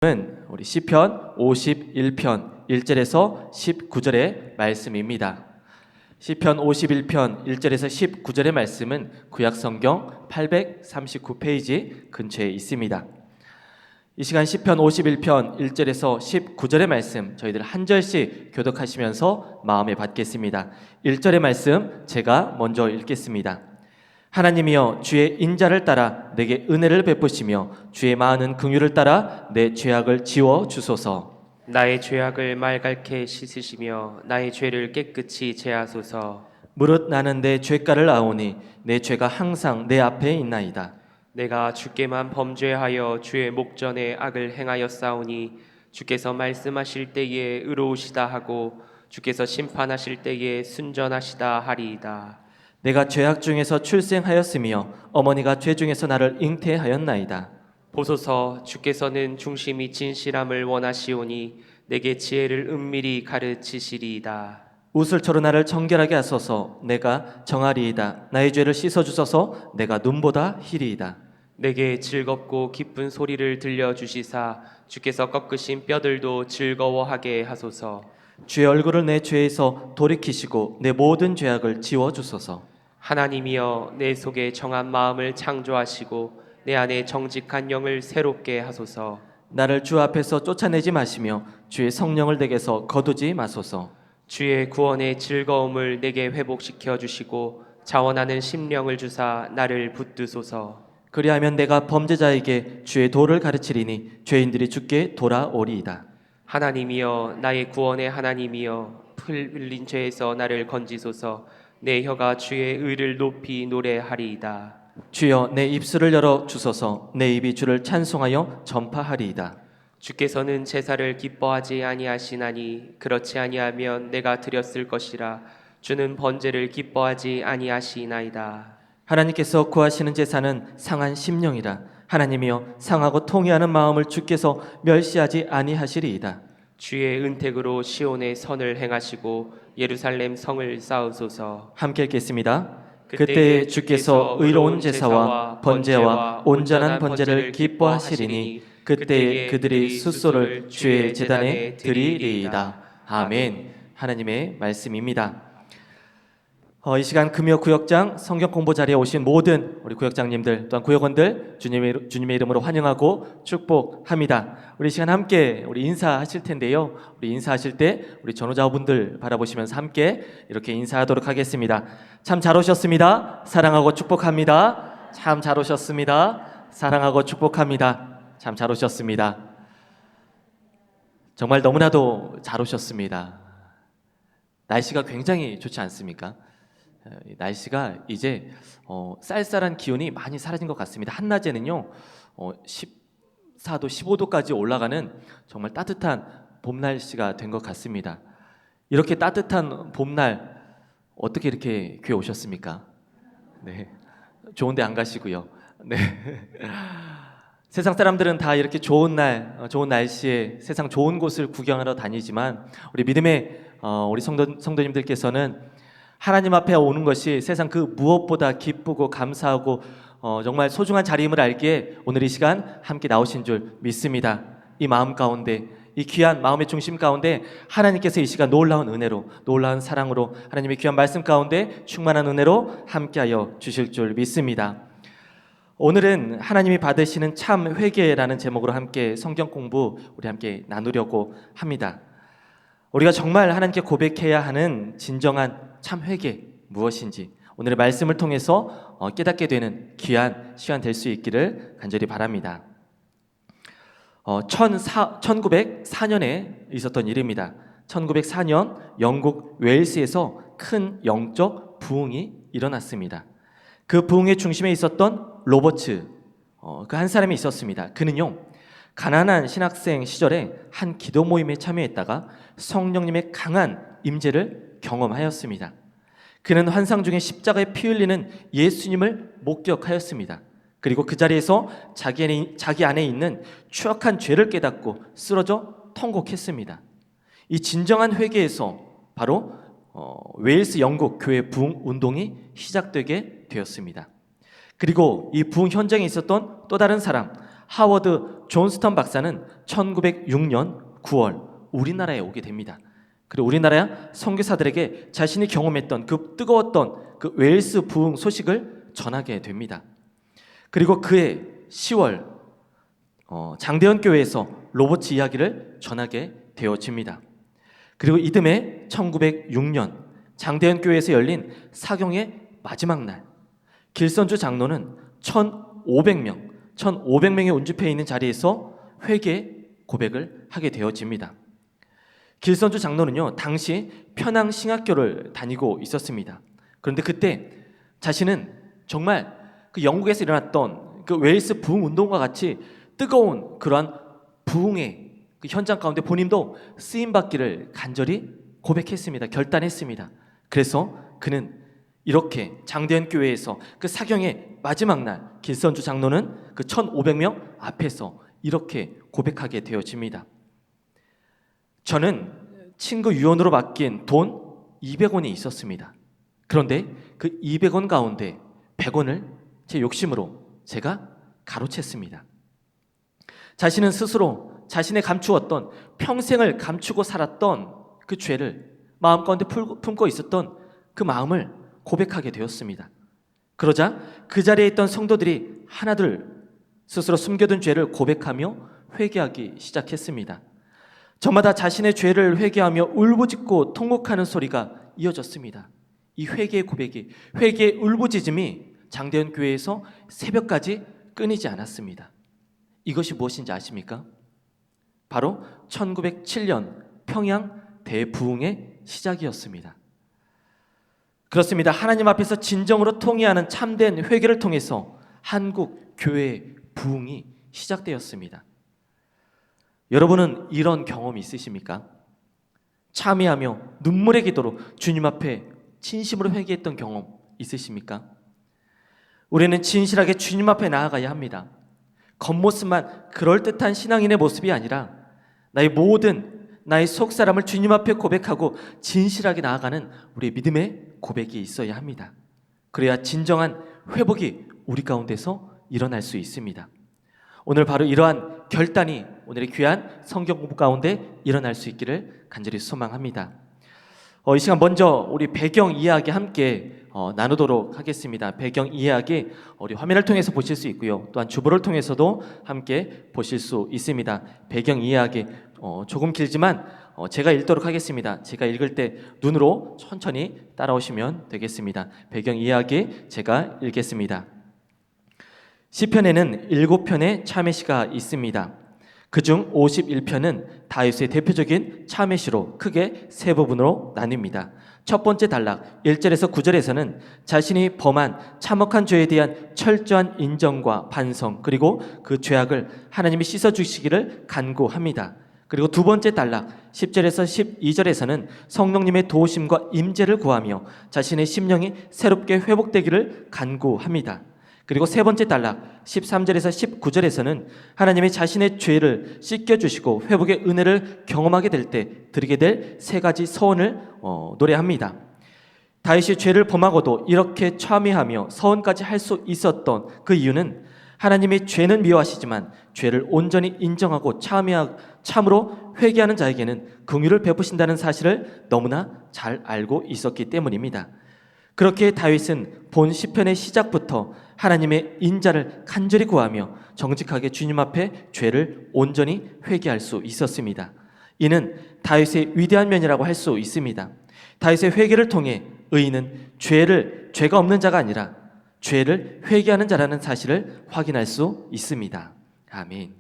우리 시편 51편 1절에서 19절의 말씀입니다. 시편 51편 1절에서 19절의 말씀은 구약성경 839페이지 근처에 있습니다. 이 시간 시편 51편 1절에서 19절의 말씀 저희들 한 절씩 교독하시면서 마음에 받겠습니다. 1절의 말씀 제가 먼저 읽겠습니다. 하나님이여 주의 인자를 따라 내게 은혜를 베푸시며 주의 많은 긍휼을 따라 내 죄악을 지워 주소서. 나의 죄악을 말갈게 씻으시며 나의 죄를 깨끗이 제하소서. 무릇 나는 내 죄가를 아오니 내 죄가 항상 내 앞에 있나이다. 내가 주께만 범죄하여 주의 목전에 악을 행하였사오니 주께서 말씀하실 때에 의로우시다 하고 주께서 심판하실 때에 순전하시다 하리이다. 내가 죄악 중에서 출생하였으며 어머니가 죄 중에서 나를 잉태하였나이다. 보소서, 주께서는 중심이 진실함을 원하시오니 내게 지혜를 은밀히 가르치시리이다. 우슬초로 나를 정결하게 하소서. 내가 정하리이다. 나의 죄를 씻어주소서. 내가 눈보다 희리이다. 내게 즐겁고 기쁜 소리를 들려주시사 주께서 꺾으신 뼈들도 즐거워하게 하소서. 주의 얼굴을 내 죄에서 돌이키시고 내 모든 죄악을 지워주소서. 하나님이여 내 속에 정한 마음을 창조하시고 내 안에 정직한 영을 새롭게 하소서. 나를 주 앞에서 쫓아내지 마시며 주의 성령을 내게서 거두지 마소서. 주의 구원의 즐거움을 내게 회복시켜 주시고 자원하는 심령을 주사 나를 붙드소서. 그리하면 내가 범죄자에게 주의 도를 가르치리니 죄인들이 주께 돌아오리이다. 하나님이여 나의 구원의 하나님이여 풀 흘린 죄에서 나를 건지소서. 내 혀가 주의 의를 높이 노래하리이다. 주여 내 입술을 열어 주소서. 내 입이 주를 찬송하여 전파하리이다. 주께서는 제사를 기뻐하지 아니하시나니 그렇지 아니하면 내가 드렸을 것이라. 주는 번제를 기뻐하지 아니하시나이다. 하나님께서 구하시는 제사는 상한 심령이라. 하나님이여 상하고 통회하는 마음을 주께서 멸시하지 아니하시리이다. 주의 은택으로 시온의 선을 행하시고 예루살렘 성을 쌓으소서. 함께 읽겠습니다. 그때에 주께서 의로운 제사와 번제와 온전한 번제를 기뻐하시리니 그때에 그들이 숫소를 주의 제단에 드리리이다. 아멘. 하나님의 말씀입니다. 이 시간 금요 구역장 성경 공부 자리에 오신 모든 우리 구역장님들 또한 구역원들 주님의 이름으로 환영하고 축복합니다. 우리 이 시간 함께 우리 인사하실 텐데요. 우리 인사하실 때 우리 전호자분들 바라보시면서 함께 이렇게 인사하도록 하겠습니다. 참 잘 오셨습니다. 사랑하고 축복합니다. 참 잘 오셨습니다. 사랑하고 축복합니다. 참 잘 오셨습니다. 정말 너무나도 잘 오셨습니다. 날씨가 굉장히 좋지 않습니까? 날씨가 이제 쌀쌀한 기온이 많이 사라진 것 같습니다. 한낮에는요 14도, 15도까지 올라가는 정말 따뜻한 봄 날씨가 된 것 같습니다. 이렇게 따뜻한 봄날 어떻게 이렇게 교회 오셨습니까? 네, 좋은데 안 가시고요. 네. 세상 사람들은 다 이렇게 좋은 날, 좋은 날씨에 세상 좋은 곳을 구경하러 다니지만 우리 믿음의 우리 성도님들께서는 하나님 앞에 오는 것이 세상 그 무엇보다 기쁘고 감사하고 정말 소중한 자리임을 알기에 오늘 이 시간 함께 나오신 줄 믿습니다. 이 마음 가운데, 이 귀한 마음의 중심 가운데 하나님께서 이 시간 놀라운 은혜로, 놀라운 사랑으로 하나님의 귀한 말씀 가운데 충만한 은혜로 함께하여 주실 줄 믿습니다. 오늘은 하나님이 받으시는 참 회개라는 제목으로 함께 성경 공부 우리 함께 나누려고 합니다. 우리가 정말 하나님께 고백해야 하는 진정한 참 회개 무엇인지 오늘의 말씀을 통해서 깨닫게 되는 귀한 시간 될 수 있기를 간절히 바랍니다. 1904년에 있었던 일입니다. 1904년 영국 웨일스에서 큰 영적 부흥이 일어났습니다. 그 부흥의 중심에 있었던 로버츠 그 한 사람이 있었습니다. 그는요 가난한 신학생 시절에 한 기도 모임에 참여했다가 성령님의 강한 임재를 경험하였습니다. 그는 환상 중에 십자가에 피 흘리는 예수님을 목격하였습니다. 그리고 그 자리에서 자기 안에 있는 추악한 죄를 깨닫고 쓰러져 통곡했습니다. 이 진정한 회개에서 바로 웨일스 영국 교회 부흥 운동이 시작되게 되었습니다. 그리고 이 부흥 현장에 있었던 또 다른 사람 하워드 존스턴 박사는 1906년 9월 우리나라에 오게 됩니다. 그리고 우리나라 선교사들에게 자신이 경험했던 그 뜨거웠던 그 웨일스 부흥 소식을 전하게 됩니다. 그리고 그해 10월 장대현 교회에서 로버츠 이야기를 전하게 되어집니다. 그리고 이듬해 1906년 장대현 교회에서 열린 사경의 마지막 날, 길선주 장로는 1,500명의 운집회에 있는 자리에서 회개 고백을 하게 되어집니다. 길선주 장로는요, 당시 편향 신학교를 다니고 있었습니다. 그런데 그때 자신은 정말 그 영국에서 일어났던 그 웨일스 부흥 운동과 같이 뜨거운 그러한 부흥의 그 현장 가운데 본인도 쓰임 받기를 간절히 고백했습니다. 결단했습니다. 그래서 그는 이렇게 장대현 교회에서 그 사경의 마지막 날 길선주 장로는 그 1,500명 앞에서 이렇게 고백하게 되어집니다. 저는 친구 유언으로 맡긴 돈 200원이 있었습니다. 그런데 그 200원 가운데 100원을 제 욕심으로 제가 가로챘습니다. 자신은 스스로 자신의 감추었던 평생을 감추고 살았던 그 죄를 마음 가운데 품고 있었던 그 마음을 고백하게 되었습니다. 그러자 그 자리에 있던 성도들이 하나둘 스스로 숨겨둔 죄를 고백하며 회개하기 시작했습니다. 저마다 자신의 죄를 회개하며 울부짖고 통곡하는 소리가 이어졌습니다. 이 회개의 고백이, 회개의 울부짖음이 장대현 교회에서 새벽까지 끊이지 않았습니다. 이것이 무엇인지 아십니까? 바로 1907년 평양 대부흥의 시작이었습니다. 그렇습니다. 하나님 앞에서 진정으로 통회하는 참된 회개를 통해서 한국 교회의 부흥이 시작되었습니다. 여러분은 이런 경험이 있으십니까? 참회하며 눈물의 기도로 주님 앞에 진심으로 회개했던 경험 있으십니까? 우리는 진실하게 주님 앞에 나아가야 합니다. 겉모습만 그럴듯한 신앙인의 모습이 아니라 나의 속사람을 주님 앞에 고백하고 진실하게 나아가는 우리의 믿음의 고백이 있어야 합니다. 그래야 진정한 회복이 우리 가운데서 일어날 수 있습니다. 오늘 바로 이러한 결단이 오늘의 귀한 성경 공부 가운데 일어날 수 있기를 간절히 소망합니다. 이 시간 먼저 우리 배경 이야기 함께 나누도록 하겠습니다. 배경 이야기 우리 화면을 통해서 보실 수 있고요. 또한 주보를 통해서도 함께 보실 수 있습니다. 배경 이야기 조금 길지만 제가 읽도록 하겠습니다. 제가 읽을 때 눈으로 천천히 따라오시면 되겠습니다. 배경 이야기 제가 읽겠습니다. 시편에는 7편의 참회시가 있습니다. 그중 51편은 다윗의 대표적인 참회시로 크게 세 부분으로 나뉩니다. 첫 번째 단락 1절에서 9절에서는 자신이 범한 참혹한 죄에 대한 철저한 인정과 반성, 그리고 그 죄악을 하나님이 씻어주시기를 간구합니다. 그리고 두 번째 단락 10절에서 12절에서는 성령님의 도우심과 임재를 구하며 자신의 심령이 새롭게 회복되기를 간구합니다. 그리고 세 번째 단락 13절에서 19절에서는 하나님이 자신의 죄를 씻겨주시고 회복의 은혜를 경험하게 될 때 드리게 될 세 가지 서원을 노래합니다. 다윗이 죄를 범하고도 이렇게 참회하며 서원까지 할 수 있었던 그 이유는 하나님이 죄는 미워하시지만 죄를 온전히 인정하고 참으로 회개하는 자에게는 긍휼을 베푸신다는 사실을 너무나 잘 알고 있었기 때문입니다. 그렇게 다윗은 본 시편의 시작부터 하나님의 인자를 간절히 구하며 정직하게 주님 앞에 죄를 온전히 회개할 수 있었습니다. 이는 다윗의 위대한 면이라고 할 수 있습니다. 다윗의 회개를 통해 의인은 죄가 없는 자가 아니라 죄를 회개하는 자라는 사실을 확인할 수 있습니다. 아멘.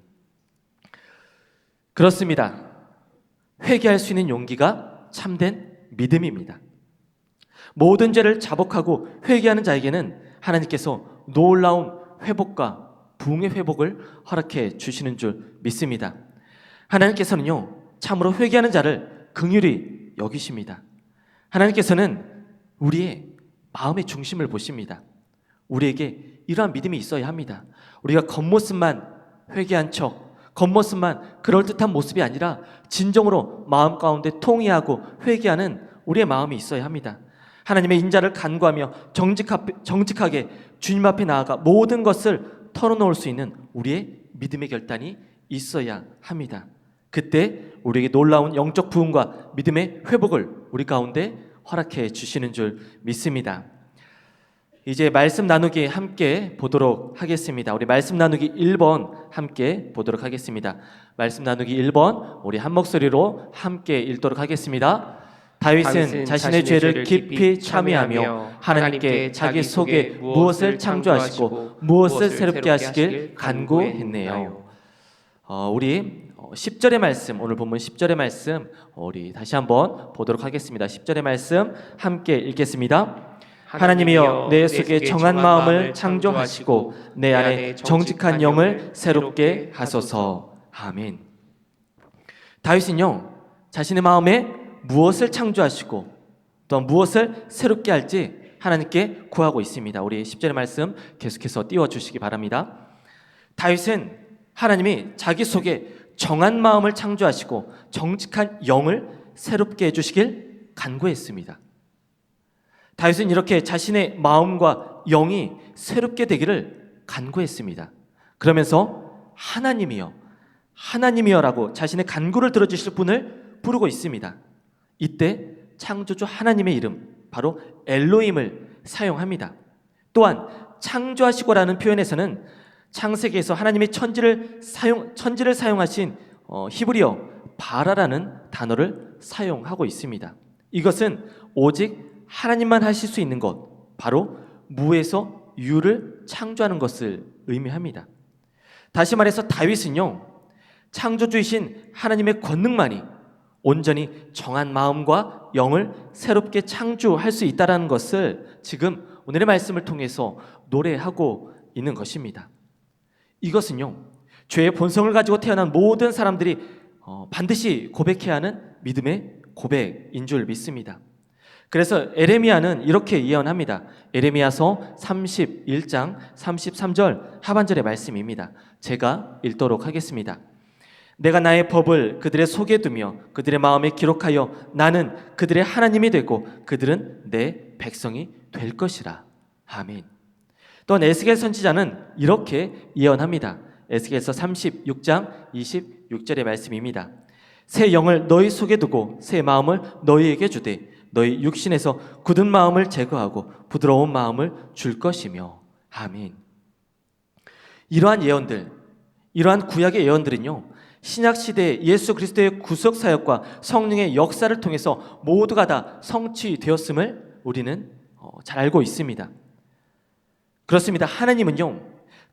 그렇습니다. 회개할 수 있는 용기가 참된 믿음입니다. 모든 죄를 자복하고 회개하는 자에게는 하나님께서 놀라운 회복과 부흥의 회복을 허락해 주시는 줄 믿습니다. 하나님께서는요, 참으로 회개하는 자를 긍휼히 여기십니다. 하나님께서는 우리의 마음의 중심을 보십니다. 우리에게 이러한 믿음이 있어야 합니다. 우리가 겉모습만 회개한 척, 겉모습만 그럴듯한 모습이 아니라 진정으로 마음 가운데 통회하고 회개하는 우리의 마음이 있어야 합니다. 하나님의 인자를 간구하며 정직하게 주님 앞에 나아가 모든 것을 털어놓을 수 있는 우리의 믿음의 결단이 있어야 합니다. 그때 우리에게 놀라운 영적 부흥과 믿음의 회복을 우리 가운데 허락해 주시는 줄 믿습니다. 이제 말씀 나누기 함께 보도록 하겠습니다. 우리 말씀 나누기 1번 함께 보도록 하겠습니다. 말씀 나누기 1번 우리 한 목소리로 함께 읽도록 하겠습니다. 다윗은 자신의 죄를 깊이 참회하며 하나님께 자기 속에 무엇을 창조하시고 무엇을 새롭게 하시길 간구했네요. 우리 10절의 말씀, 오늘 본문 10절의 말씀 우리 다시 한번 보도록 하겠습니다. 10절의 말씀 함께 읽겠습니다. 하나님이여 내 속에 정한 마음을 창조하시고 내 안에 정직한 영을 새롭게 하소서. 아멘. 다윗은요 자신의 마음에 무엇을 창조하시고 또 무엇을 새롭게 할지 하나님께 구하고 있습니다. 우리 10절의 말씀 계속해서 띄워주시기 바랍니다. 다윗은 하나님이 자기 속에 정한 마음을 창조하시고 정직한 영을 새롭게 해주시길 간구했습니다. 다윗은 이렇게 자신의 마음과 영이 새롭게 되기를 간구했습니다. 그러면서 하나님이여라고 자신의 간구를 들어주실 분을 부르고 있습니다. 이때 창조주 하나님의 이름 바로 엘로힘을 사용합니다. 또한 창조하시고라는 표현에서는 창세기에서 하나님의 천지를 사용하신 히브리어 바라라는 단어를 사용하고 있습니다. 이것은 오직 하나님만 하실 수 있는 것, 바로 무에서 유를 창조하는 것을 의미합니다. 다시 말해서 다윗은요 창조주이신 하나님의 권능만이 온전히 정한 마음과 영을 새롭게 창조할 수 있다는 것을 지금 오늘의 말씀을 통해서 노래하고 있는 것입니다. 이것은요 죄의 본성을 가지고 태어난 모든 사람들이 반드시 고백해야 하는 믿음의 고백인 줄 믿습니다. 그래서 에레미야는 이렇게 예언합니다. 에레미야서 31장 33절 하반절의 말씀입니다. 제가 읽도록 하겠습니다. 내가 나의 법을 그들의 속에 두며 그들의 마음에 기록하여 나는 그들의 하나님이 되고 그들은 내 백성이 될 것이라. 아멘. 또한 에스겔 선지자는 이렇게 예언합니다. 에스겔서 36장 26절의 말씀입니다. 새 영을 너희 속에 두고 새 마음을 너희에게 주되 너희 육신에서 굳은 마음을 제거하고 부드러운 마음을 줄 것이며. 아멘. 이러한 예언들, 이러한 구약의 예언들은요 신약시대의 예수 그리스도의 구속사역과 성령의 역사를 통해서 모두가 다 성취되었음을 우리는 잘 알고 있습니다. 그렇습니다. 하나님은요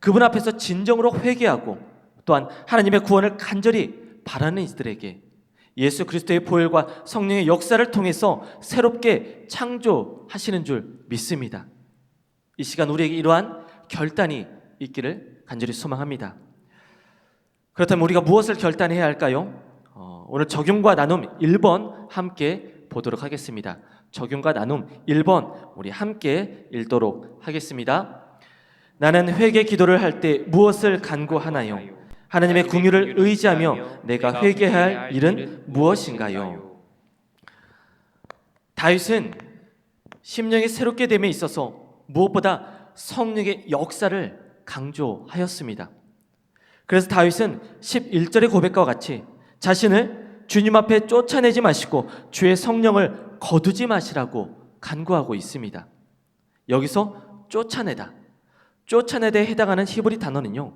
그분 앞에서 진정으로 회개하고 또한 하나님의 구원을 간절히 바라는 이들에게 예수 그리스도의 보혈과 성령의 역사를 통해서 새롭게 창조하시는 줄 믿습니다. 이 시간 우리에게 이러한 결단이 있기를 간절히 소망합니다. 그렇다면 우리가 무엇을 결단해야 할까요? 오늘 적용과 나눔 1번 함께 보도록 하겠습니다. 적용과 나눔 1번 우리 함께 읽도록 하겠습니다. 나는 회개 기도를 할 때 무엇을 간구하나요? 하나님의 긍휼을 의지하며 내가 회개해야 할 일은 무엇인가요? 다윗은 심령이 새롭게 됨에 있어서 무엇보다 성령의 역사를 강조하였습니다. 그래서 다윗은 11절의 고백과 같이 자신을 주님 앞에 쫓아내지 마시고 주의 성령을 거두지 마시라고 간구하고 있습니다. 여기서 쫓아내다에 해당하는 히브리 단어는요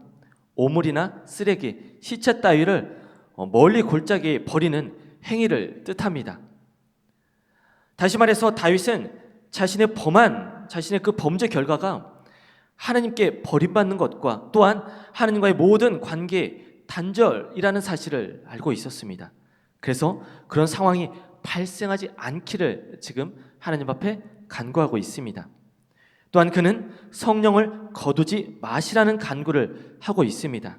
오물이나 쓰레기, 시체 따위를 멀리 골짜기에 버리는 행위를 뜻합니다. 다시 말해서 다윗은 자신의 그 범죄 결과가 하나님께 버림받는 것과 또한 하나님과의 모든 관계 단절이라는 사실을 알고 있었습니다. 그래서 그런 상황이 발생하지 않기를 지금 하나님 앞에 간구하고 있습니다. 또한 그는 성령을 거두지 마시라는 간구를 하고 있습니다.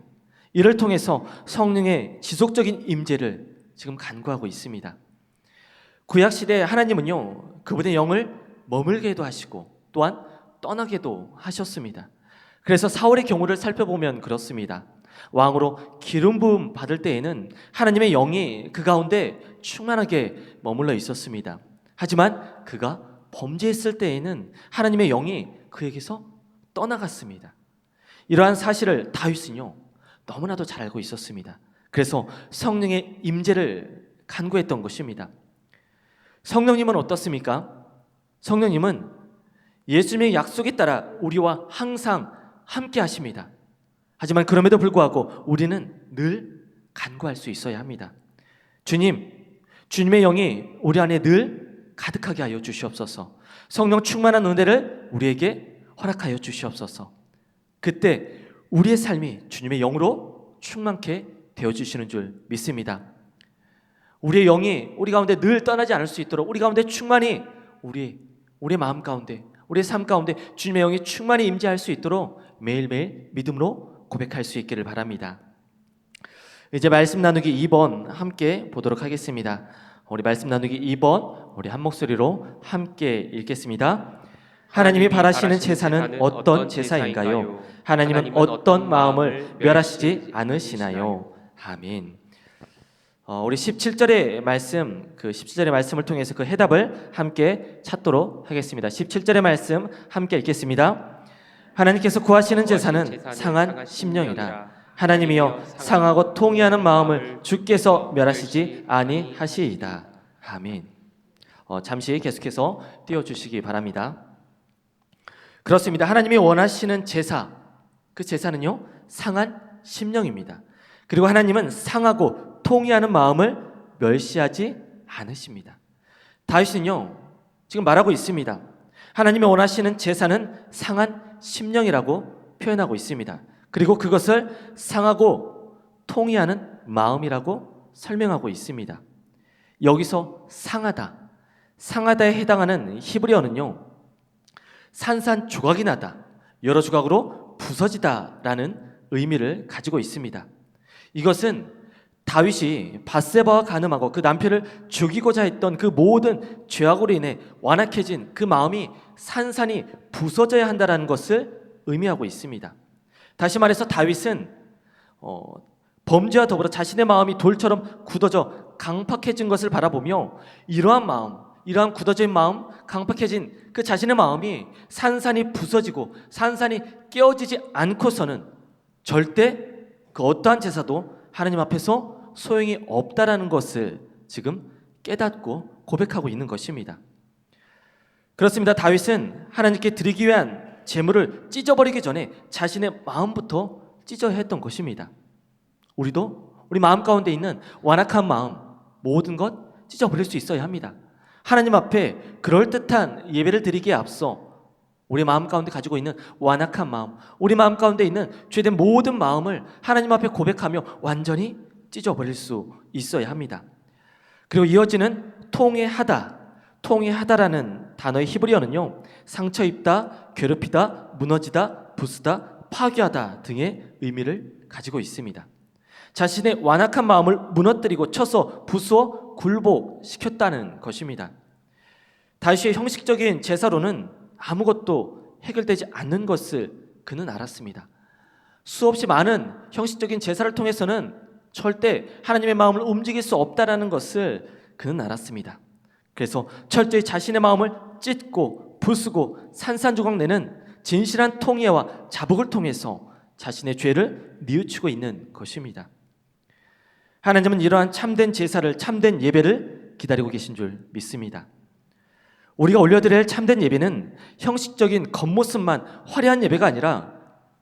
이를 통해서 성령의 지속적인 임재를 지금 간구하고 있습니다. 구약시대에 하나님은요 그분의 영을 머물게도 하시고 또한 떠나게도 하셨습니다. 그래서 사울의 경우를 살펴보면 그렇습니다. 왕으로 기름 부음 받을 때에는 하나님의 영이 그 가운데 충만하게 머물러 있었습니다. 하지만 그가 범죄했을 때에는 하나님의 영이 그에게서 떠나갔습니다. 이러한 사실을 다윗은요 너무나도 잘 알고 있었습니다. 그래서 성령의 임재를 간구했던 것입니다. 성령님은 어떻습니까? 성령님은 예수님의 약속에 따라 우리와 항상 함께 하십니다. 하지만 그럼에도 불구하고 우리는 늘 간구할 수 있어야 합니다. 주님, 주님의 영이 우리 안에 늘 가득하게 하여 주시옵소서. 성령 충만한 은혜를 우리에게 허락하여 주시옵소서. 그때 우리의 삶이 주님의 영으로 충만케 되어주시는 줄 믿습니다. 우리의 영이 우리 가운데 늘 떠나지 않을 수 있도록 우리 가운데 충만히 우리의 마음 가운데 우리의 삶 가운데 주님의 영이 충만히 임재할 수 있도록 매일매일 믿음으로 고백할 수 있기를 바랍니다. 이제 말씀 나누기 2번 함께 보도록 하겠습니다. 우리 말씀 나누기 2번 우리 한 목소리로 함께 읽겠습니다. 하나님이 바라시는 제사는 어떤 제사인가요? 하나님은 어떤 마음을 멸하시지 않으시나요? 아멘. 우리 17절의 말씀, 그 17절의 말씀을 통해서 그 해답을 함께 찾도록 하겠습니다. 17절의 말씀 함께 읽겠습니다. 하나님께서 구하시는 제사는 상한 심령이라. 하나님이여 상하고 통회하는 마음을 주께서 멸하시지 아니하시이다. 아멘. 잠시 계속해서 띄워주시기 바랍니다. 그렇습니다. 하나님이 원하시는 제사, 그 제사는요 상한 심령입니다. 그리고 하나님은 상하고 통회하는 마음을 멸시하지 않으십니다. 다윗은요 지금 말하고 있습니다. 하나님이 원하시는 제사는 상한 심령이라고 표현하고 있습니다. 그리고 그것을 상하고 통회하는 마음이라고 설명하고 있습니다. 여기서 상하다에 해당하는 히브리어는요 산산조각이 나다, 여러 조각으로 부서지다라는 의미를 가지고 있습니다. 이것은 다윗이 밧세바와 간음하고 그 남편을 죽이고자 했던 그 모든 죄악으로 인해 완악해진 그 마음이 산산이 부서져야 한다는 것을 의미하고 있습니다. 다시 말해서 다윗은 범죄와 더불어 자신의 마음이 돌처럼 굳어져 강팍해진 것을 바라보며 이러한 마음, 이러한 굳어진 마음, 강팍해진 그 자신의 마음이 산산이 부서지고 산산이 깨어지지 않고서는 절대 그 어떠한 제사도 하나님 앞에서 소용이 없다라는 것을 지금 깨닫고 고백하고 있는 것입니다. 그렇습니다. 다윗은 하나님께 드리기 위한 제물을 찢어버리기 전에 자신의 마음부터 찢어야 했던 것입니다. 우리도 우리 마음 가운데 있는 완악한 마음, 모든 것 찢어버릴 수 있어야 합니다. 하나님 앞에 그럴듯한 예배를 드리기에 앞서 우리 마음 가운데 가지고 있는 완악한 마음, 우리 마음 가운데 있는 죄된 모든 마음을 하나님 앞에 고백하며 완전히 찢어버릴 수 있어야 합니다. 그리고 이어지는 통회하다라는 단어의 히브리어는요 상처 입다, 괴롭히다, 무너지다, 부수다, 파괴하다 등의 의미를 가지고 있습니다. 자신의 완악한 마음을 무너뜨리고 쳐서 부수어 굴복시켰다는 것입니다. 다윗의 형식적인 제사로는 아무것도 해결되지 않는 것을 그는 알았습니다. 수없이 많은 형식적인 제사를 통해서는 절대 하나님의 마음을 움직일 수 없다는 것을 그는 알았습니다. 그래서 철저히 자신의 마음을 찢고 부수고 산산조각 내는 진실한 통회와 자복을 통해서 자신의 죄를 뉘우치고 있는 것입니다. 하나님은 이러한 참된 제사를, 참된 예배를 기다리고 계신 줄 믿습니다. 우리가 올려드려야 할 참된 예배는 형식적인 겉모습만 화려한 예배가 아니라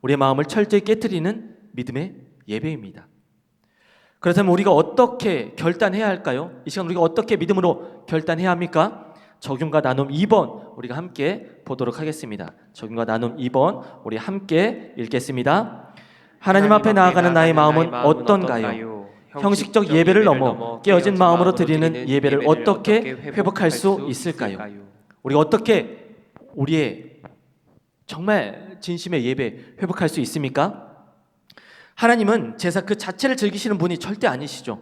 우리의 마음을 철저히 깨트리는 믿음의 예배입니다. 그렇다면 우리가 어떻게 결단해야 할까요? 이 시간 우리가 어떻게 믿음으로 결단해야 합니까? 적용과 나눔 2번 우리가 함께 보도록 하겠습니다. 적용과 나눔 2번 우리 함께 읽겠습니다. 하나님 앞에 나아가는 나의 마음은 어떤가요? 형식적 예배를 넘어 깨어진 마음으로 드리는 예배를 어떻게 회복할 수 있을까요? 우리가 어떻게 우리의 정말 진심의 예배 회복할 수 있습니까? 하나님은 제사 그 자체를 즐기시는 분이 절대 아니시죠.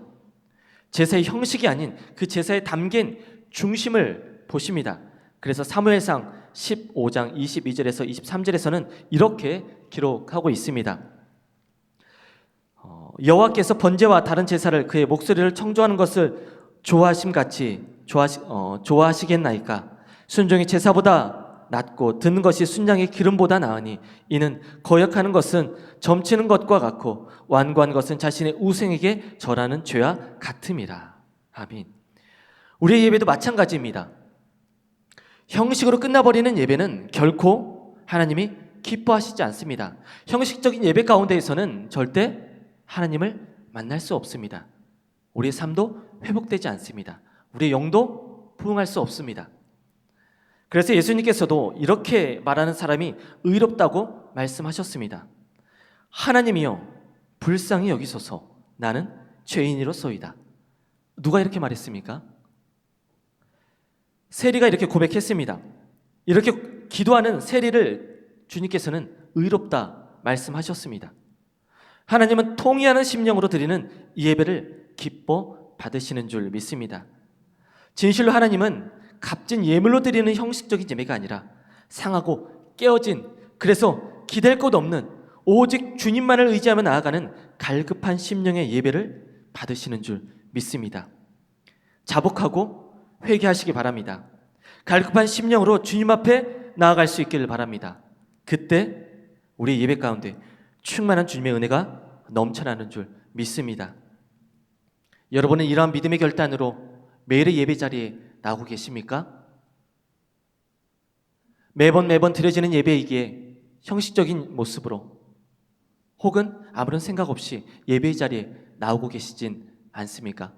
제사의 형식이 아닌 그 제사에 담긴 중심을 보십니다. 그래서 사무엘상 15장 22절에서 23절에서는 이렇게 기록하고 있습니다. 여호와께서 번제와 다른 제사를 그의 목소리를 청조하는 것을 좋아하심같이 좋아하시겠나이까? 순종이 제사보다 낫고 듣는 것이 순양의 기름보다 나으니 이는 거역하는 것은 점치는 것과 같고 완고한 것은 자신의 우생에게 절하는 죄와 같음이라. 아멘. 우리의 예배도 마찬가지입니다. 형식으로 끝나버리는 예배는 결코 하나님이 기뻐하시지 않습니다. 형식적인 예배 가운데에서는 절대 하나님을 만날 수 없습니다. 우리의 삶도 회복되지 않습니다. 우리의 영도 부응할 수 없습니다. 그래서 예수님께서도 이렇게 말하는 사람이 의롭다고 말씀하셨습니다. 하나님이여 불쌍히 여기소서 나는 죄인이로소이다. 누가 이렇게 말했습니까? 세리가 이렇게 고백했습니다. 이렇게 기도하는 세리를 주님께서는 의롭다 말씀하셨습니다. 하나님은 통회하는 심령으로 드리는 이 예배를 기뻐 받으시는 줄 믿습니다. 진실로 하나님은 값진 예물로 드리는 형식적인 예배가 아니라 상하고 깨어진, 그래서 기댈 것 없는 오직 주님만을 의지하며 나아가는 갈급한 심령의 예배를 받으시는 줄 믿습니다. 자복하고 회개하시기 바랍니다. 갈급한 심령으로 주님 앞에 나아갈 수 있기를 바랍니다. 그때 우리 예배 가운데 충만한 주님의 은혜가 넘쳐나는 줄 믿습니다. 여러분은 이러한 믿음의 결단으로 매일의 예배 자리에 나오고 계십니까? 매번 드려지는 예배이기에 형식적인 모습으로 혹은 아무런 생각 없이 예배의 자리에 나오고 계시진 않습니까?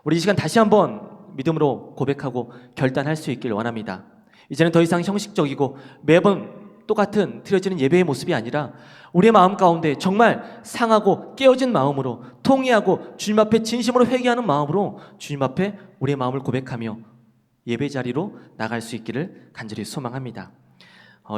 우리 이 시간 다시 한번 믿음으로 고백하고 결단할 수 있길 원합니다. 이제는 더 이상 형식적이고 매번 똑같은 드려지는 예배의 모습이 아니라 우리의 마음 가운데 정말 상하고 깨어진 마음으로 통회하고 주님 앞에 진심으로 회개하는 마음으로 주님 앞에 우리의 마음을 고백하며 예배 자리로 나갈 수 있기를 간절히 소망합니다.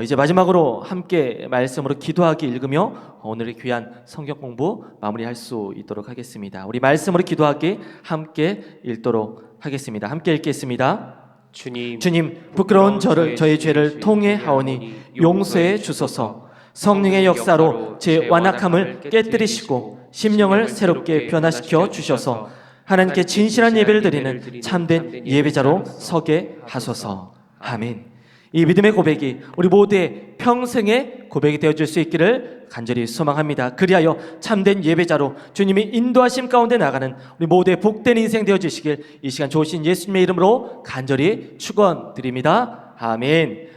이제 마지막으로 함께 말씀으로 기도하기 읽으며 오늘의 귀한 성경 공부 마무리할 수 있도록 하겠습니다. 우리 말씀으로 기도하기 함께 읽도록 하겠습니다. 함께 읽겠습니다. 주님 부끄러운 저의 죄를 통회하오니 용서해 주소서. 성령의 역사로 제 완악함을 깨뜨리시고 심령을 새롭게 변화시켜 주셔서 하나님께 진실한 예배를 드리는 참된 예배자로 서게 하소서. 아멘. 이 믿음의 고백이 우리 모두의 평생의 고백이 되어줄 수 있기를 간절히 소망합니다. 그리하여 참된 예배자로 주님이 인도하심 가운데 나가는 우리 모두의 복된 인생 되어주시길 이 시간 좋으신 예수님의 이름으로 간절히 축원드립니다. 아멘.